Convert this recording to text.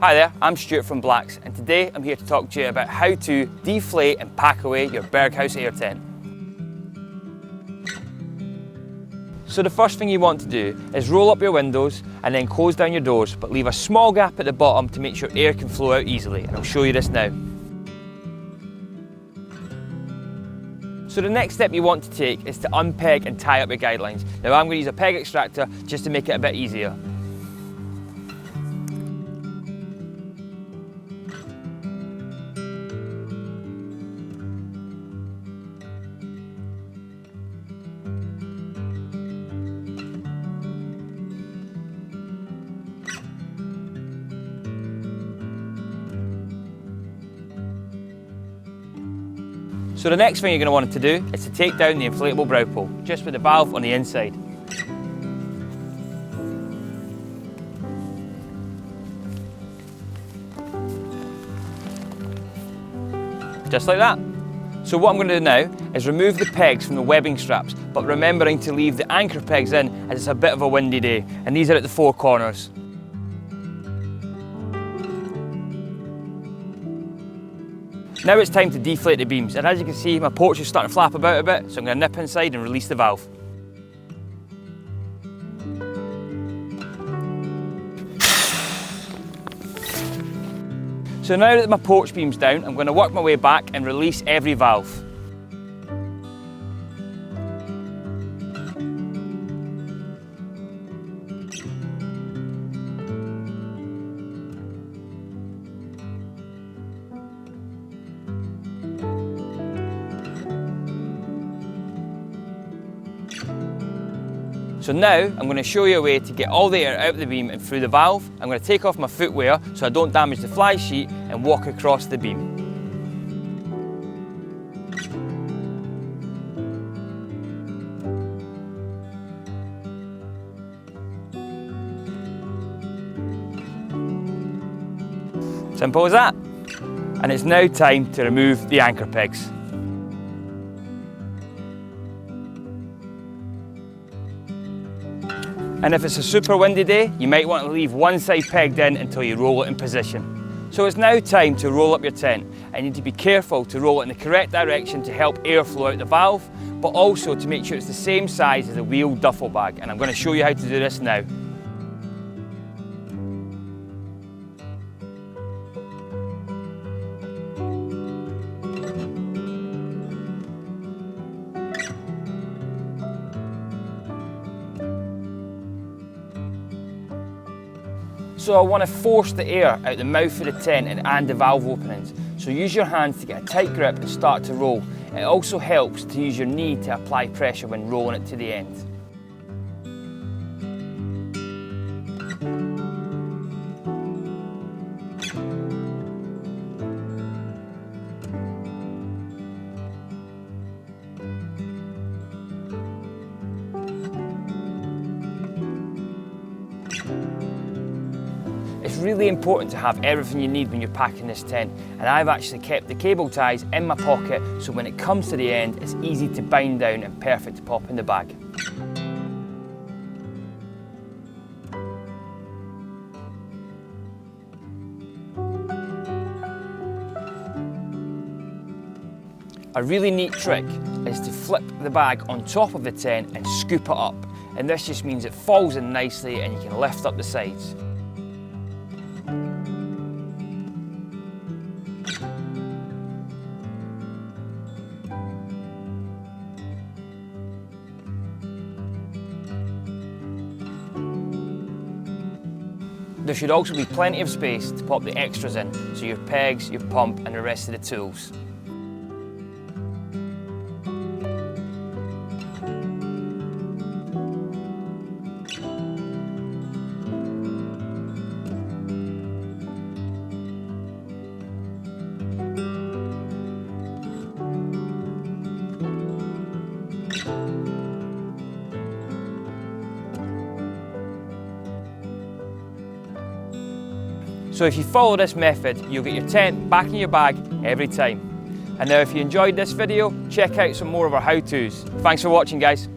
Hi there, I'm Stuart from Blacks, and today I'm here to talk to you about how to deflate and pack away your Berghaus air tent. So the first thing you want to do is roll up your windows and then close down your doors, but leave a small gap at the bottom to make sure air can flow out easily, and I'll show you this now. So the next step you want to take is to unpeg and tie up your guidelines. Now I'm going to use a peg extractor just to make it a bit easier. So the next thing you're going to want to do is to take down the inflatable brow pull, just with the valve on the inside. Just like that. So what I'm going to do now is remove the pegs from the webbing straps, but remembering to leave the anchor pegs in as it's a bit of a windy day, and these are at the four corners. Now it's time to deflate the beams, and as you can see my porch is starting to flap about a bit, so I'm going to nip inside and release the valve. So now that my porch beam's down, I'm going to work my way back and release every valve. So now I'm going to show you a way to get all the air out of the beam and through the valve. I'm going to take off my footwear so I don't damage the fly sheet and walk across the beam. Simple as that. And it's now time to remove the anchor pegs. And if it's a super windy day, you might want to leave one side pegged in until you roll it in position. So it's now time to roll up your tent. I need to be careful to roll it in the correct direction to help air flow out the valve, but also to make sure it's the same size as a wheeled duffel bag. And I'm going to show you how to do this now. So I want to force the air out the mouth of the tent and the valve openings. So use your hands to get a tight grip and start to roll. It also helps to use your knee to apply pressure when rolling it to the end. It's really important to have everything you need when you're packing this tent, and I've actually kept the cable ties in my pocket so when it comes to the end it's easy to bind down and perfect to pop in the bag. A really neat trick is to flip the bag on top of the tent and scoop it up, and this just means it falls in nicely and you can lift up the sides. There should also be plenty of space to pop the extras in, so your pegs, your pump and the rest of the tools. So if you follow this method, you'll get your tent back in your bag every time. And now if you enjoyed this video, check out some more of our how-tos. Thanks for watching, guys.